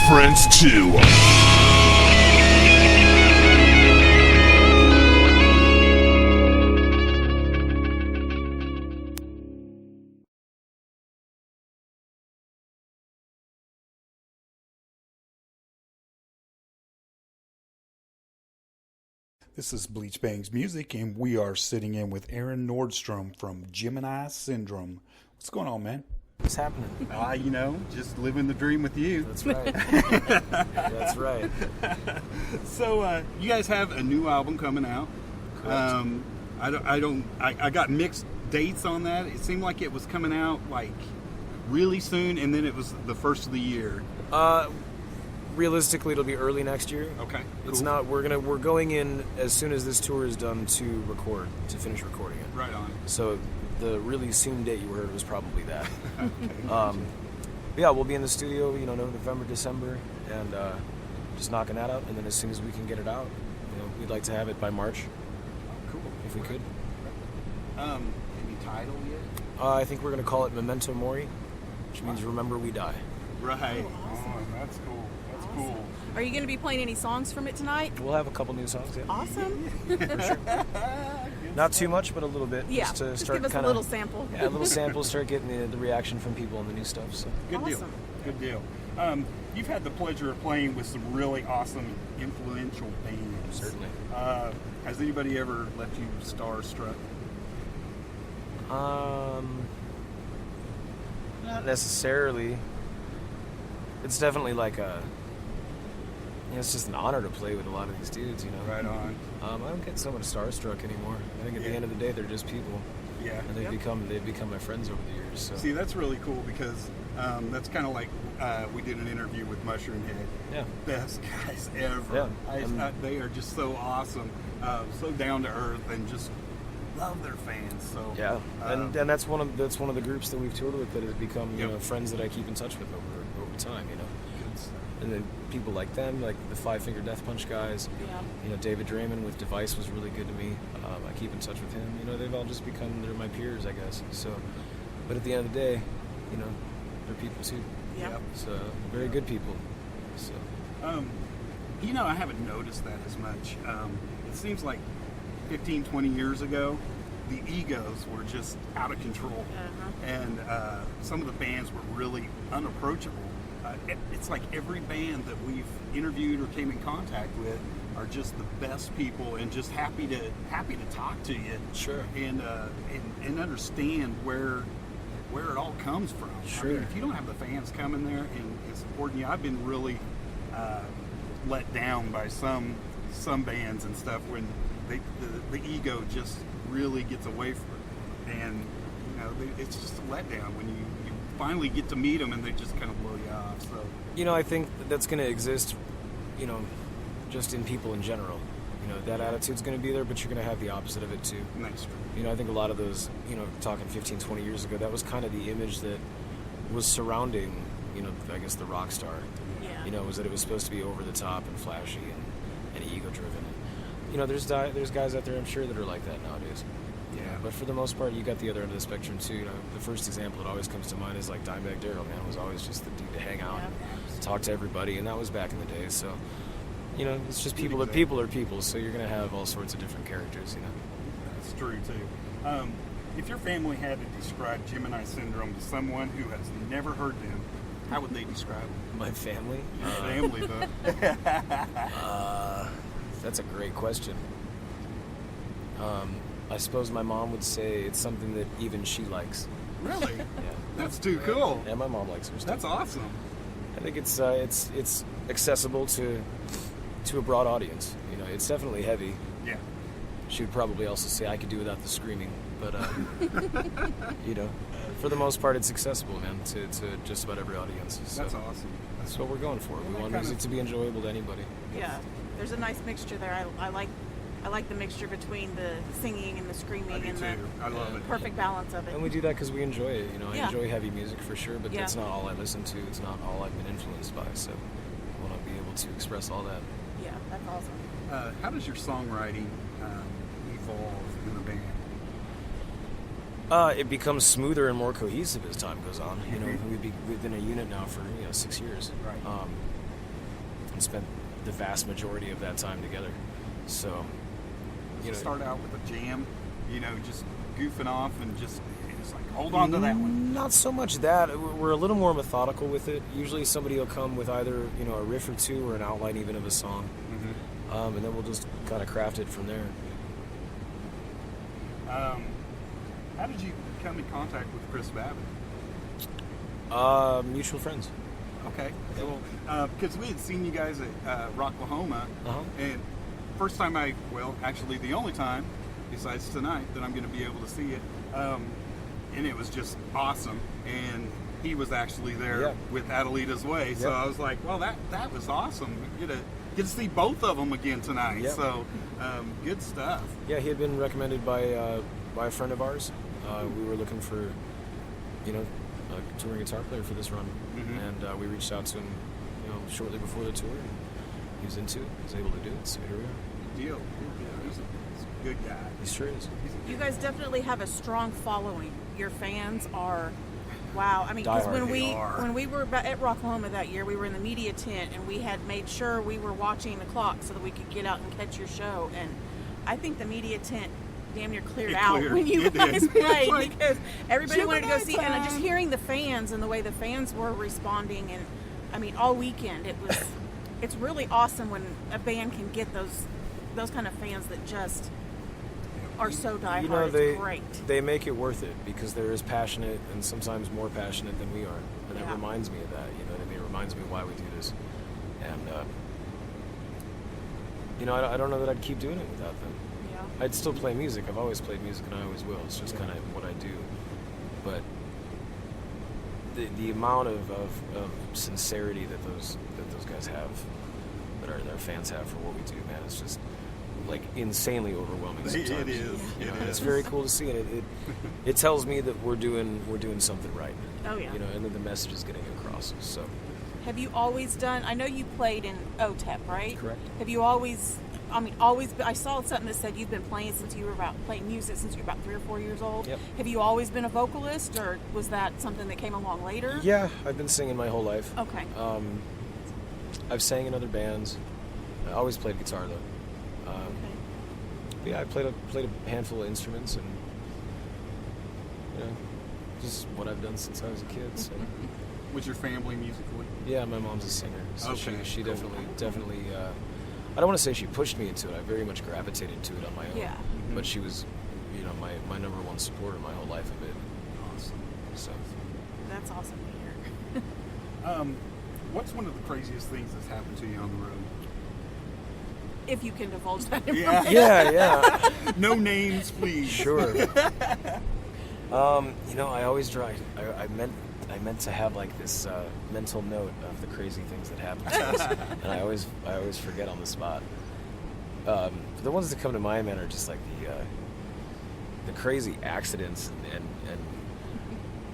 friends too. This is BleachBANGS Music, and we are sitting in with Aaron Nordstrom from Gemini Syndrome. What's going on, man? What's happening? You know, just living the dream with you. That's right. That's right. So, you guys have a new album coming out. Correct. I got mixed dates on that. It seemed like it was coming out like really soon, and then it was the first of the year. Realistically, it'll be early next year. Okay. It's cool. not. We're going in as soon as this tour is done to finish recording it. Right on. So the really soon date you heard was probably that. Okay. Yeah, we'll be in the studio, November, December, and just knocking that out. And then as soon as we can get it out, we'd like to have it by March. Cool. If we could. Any title yet? I think we're going to call it Memento Mori, which means remember we die. Right. Oh, awesome. That's cool. That's cool. Are you going to be playing any songs from it tonight? We'll have a couple new songs. Yeah. Awesome. For sure. Not too much, but a little bit. Yeah, just to just start give us kinda, a little sample. Yeah, a little sample, start getting the reaction from people on the new stuff. So Good deal. Awesome. Good deal. You've had the pleasure of playing with some really awesome, influential bands. Certainly. Has anybody ever left you starstruck? Not necessarily. It's definitely like it's just an honor to play with a lot of these dudes, Right on. I don't get so much starstruck anymore. I think at the end of the day, they're just people, Yeah. and they've become my friends over the years. So See, that's really cool because that's kind of like we did an interview with Mushroom Head. yeah, Best guys ever. Yeah. They are just so awesome, so down to earth, and just love their fans. So yeah, and that's one of the groups that we've toured with that has become friends that I keep in touch with over time. And then people like them, like the Five Finger Death Punch guys. Yeah. David Draymond with Device was really good to me. I keep in touch with him. They've all just they're my peers, I guess. So, but at the end of the day, they're people too. Yeah. So very good people. So. I haven't noticed that as much. It seems like 15, 20 years ago, the egos were just out of control. Uh-huh. And some of the bands were really unapproachable. It's like every band that we've interviewed or came in contact with are just the best people and just happy to talk to you. Sure. And understand where it all comes from. Sure. I mean, if you don't have the fans coming there and supporting you, I've been really let down by some bands and stuff when the ego just really gets away from it, and it's just a letdown when you finally get to meet them and they just kind of blow you off. So I think that's going to exist, just in people in general. That attitude's going to be there, but you're going to have the opposite of it too. that's true. I think a lot of those, talking 15, 20 years ago, that was kind of the image that was surrounding, I guess the rock star. Yeah. Was that it was supposed to be over the top and flashy and ego driven. There's guys out there, I'm sure, that are like that nowadays. Yeah. But for the most part, you got the other end of the spectrum too. The first example that always comes to mind is like Dimebag Darrell. Man, was always just the dude to hang out, and talk to everybody, and that was back in the day. So, it's just people. Exactly. People are people. So you're gonna have all sorts of different characters. That's true too. If your family had to describe Gemini Syndrome to someone who has never heard them, how would they describe it? My family. Your family, though. That's a great question. I suppose my mom would say it's something that even she likes. Really? Yeah. That's too cool. Yeah, my mom likes her stuff. That's awesome. I think it's accessible to a broad audience. It's definitely heavy. Yeah. She would probably also say I could do without the screaming, but for the most part, it's accessible, man, to just about every audience. So That's awesome. that's what we're going for. We Well, want that music to be enjoyable to anybody. Yeah. There's a nice mixture there. I like the mixture between the singing and the screaming I do and too. I love it. perfect balance of it. And we do that because we enjoy it. I Yeah. enjoy heavy music for sure, but Yeah. that's not all I listen to. It's not all I've been influenced by. So I want to be able to express all that. Yeah, that's awesome. How does your songwriting evolve in the band? It becomes smoother and more cohesive as time goes on. Mhm. We've been a unit now for 6 years. Right. and spent the vast majority of that time together. So, you know, Start out with a jam, you know, just goofing off and just it's like hold on to that one. Not so much that. We're a little more methodical with it. Usually somebody will come with either, you know, a riff or two or an outline even of a song. And then we'll just kind of craft it from there. How did you come in contact with Chris Babbitt? Mutual friends. Okay, cool. Because we had seen you guys at Rocklahoma, and first time actually the only time, besides tonight, that I'm going to be able to see it, and it was just awesome. And he was actually there with Adelita's Way, so I was like, well, that was awesome. We get to see both of them again tonight. So good stuff. Yeah, he had been recommended by a friend of ours. We were looking for, you know, a touring guitar player for this run, and we reached out to him, you know, shortly before the tour. And he was into it. He was able to do it. So here we are. Good deal. He's a good guy. He sure is. You guys definitely have a strong following. Your fans are, wow. I mean, because when we were at Rocklahoma that year, we were in the media tent, and we had made sure we were watching the clock so that we could get out and catch your show. And I think the media tent damn near cleared out when you guys played, like, because everybody wanted to go see. And just hearing the fans and the way the fans were responding, and I mean, all weekend it's really awesome when a band can get those kind of fans that just are so diehard. You know, it's great. They make it worth it because they're as passionate and sometimes more passionate than we are, and that reminds me of that. You know what I mean? It reminds me why we do this, and you know, I don't know that I'd keep doing it without them. I'd still play music. I've always played music, and I always will. It's just kind of what I do. But the amount of sincerity that those guys have, that their fans have for what we do, man, it's just like insanely overwhelming sometimes. It is. You know, it's very cool to see, and it tells me that we're doing something right. Oh yeah. You know, and that the message is getting across. So. Have you always done? I know you played in OTEP, right? Correct. Have you always? I saw something that said you've been playing playing music since you were about 3 or 4 years old. Yep. Have you always been a vocalist, or was that something that came along later? Yeah, I've been singing my whole life. Okay. I've sang in other bands. I always played guitar though. Yeah, I played a handful of instruments, and you know, just what I've done since I was a kid. So. Was your family musical? Yeah, my mom's a singer, so okay, she cool. definitely. I don't want to say she pushed me into it. I very much gravitated to it on my own. Yeah. But she was, you know, my number one supporter my whole life of it. Awesome. So. That's awesome to hear. What's one of the craziest things that's happened to you on the road? If you can divulge that Yeah. information. Yeah. No names, please. Sure. You know, I always try. I meant to have like this mental note of the crazy things that happen to us, and I always forget on the spot. The ones that come to mind, man, are just like the crazy accidents and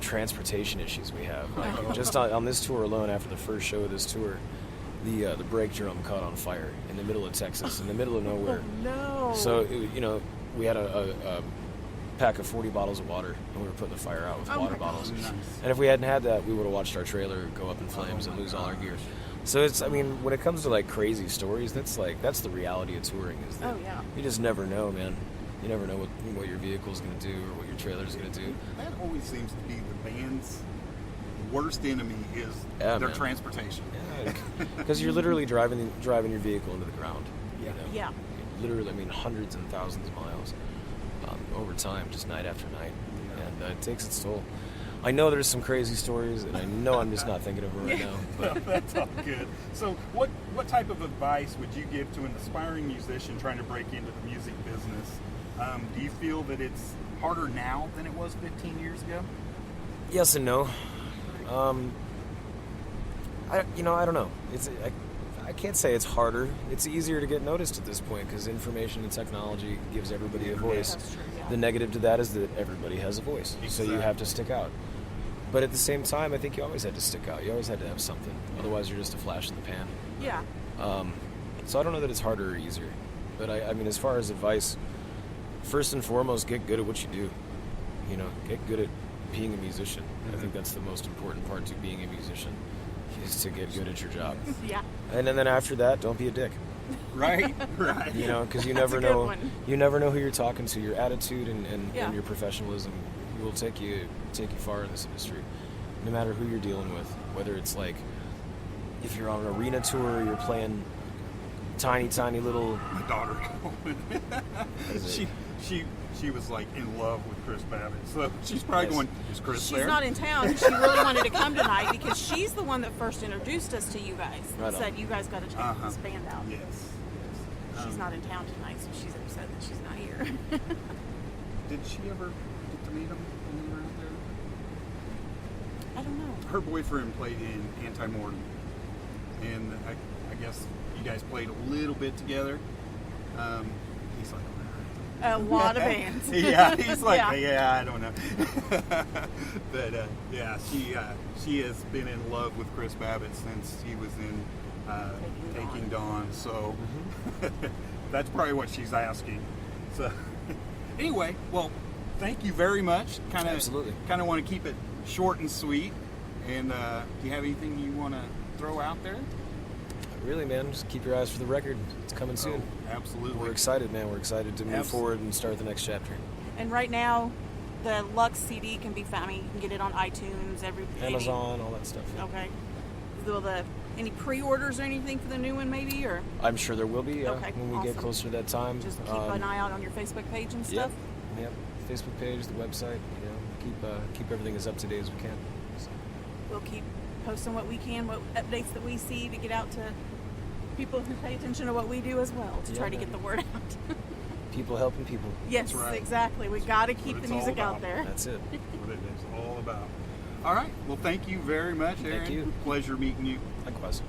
transportation issues we have. Like just on this tour alone, after the first show of this tour, the brake drum caught on fire in the middle of Texas, in the middle of nowhere. Oh, no. So you know, we had a pack of 40 bottles of water, and we were putting the fire out with water bottles. Nice. And if we hadn't had that, we would have watched our trailer go up in flames and lose all our gear. So it's, I mean, when it comes to like crazy stories, that's the reality of touring. Is that you just never know, man. You never know what your vehicle's going to do or what your trailer's going to do. That always seems to be the band's worst enemy is their transportation. Because you're literally driving your vehicle into the ground. You know? Yeah. Literally, I mean, hundreds and thousands of miles over time, just night after night, and it takes its toll. I know there's some crazy stories, and I know I'm just not thinking of them right now. But That's all good. So, what type of advice would you give to an aspiring musician trying to break into the music business? Do you feel that it's harder now than it was 15 years ago? yes and no. I don't know. I can't say it's harder. It's easier to get noticed at this point because information and technology gives everybody a voice. That's true, yeah. The negative to that is that everybody has a voice, so you have to stick out. But at the same time, I think you always had to stick out. You always had to have something. Otherwise, you're just a flash in the pan. Yeah. So I don't know that it's harder or easier. But I mean, as far as advice, first and foremost, get good at what you do. You know, get good at being a musician. I think that's the most important part to being a musician. is to get good at your job. Yeah. And then after that, don't be a dick. Right. You know, because you That's never a good know. one. You never know who you're talking to. Your attitude Yeah. and your professionalism will take you far in this industry. No matter who you're dealing with, whether it's like if you're on an arena tour, you're playing tiny little. My daughter, she was like in love with Chris Babbitt, so she's probably Yes. going, is Chris She's there? not in town. She really wanted to come tonight because she's the one that first introduced us to you guys. Right And on. said, you guys got to check Uh-huh. this band out. Yes. She's not in town tonight, so she's upset that she's not here. Did she ever get to meet him when you were out there? I don't know. Her boyfriend played in Anti-Mortem, and I guess you guys played a little bit together. He's like, A lot of bands. yeah, he's like, Yeah. yeah, I don't know. But yeah, she has been in love with Chris Babbitt since he was in Taking Dawn. So that's probably what she's asking. So anyway, well, thank you very much. Absolutely. Kind of want to keep it short and sweet. And do you have anything you want to throw out there? Really, man, just keep your eyes for the record. It's coming soon. Oh, absolutely. We're excited, man. We're excited to move forward and start the next chapter. And right now, the Lux CD can be found. I mean, you can get it on iTunes, Amazon, all that stuff. Yeah. Okay. Will any pre-orders or anything for the new one, maybe, or I'm sure there will be Okay, when we get awesome. closer to that time. just keep an eye out on your Facebook page and stuff? Yep. Facebook page, the website. You know, keep everything as up to date as we can. So, We'll keep posting what we can, what updates that we see to get out to people who pay attention to what we do as well, to try to Yeah. get the word out. people helping people. Yes, That's right. exactly. We got to That's keep what the it's music all out about. there. That's it. What it is all about. All right. Well, thank you very much, Aaron. Thank you. Pleasure meeting you. Likewise.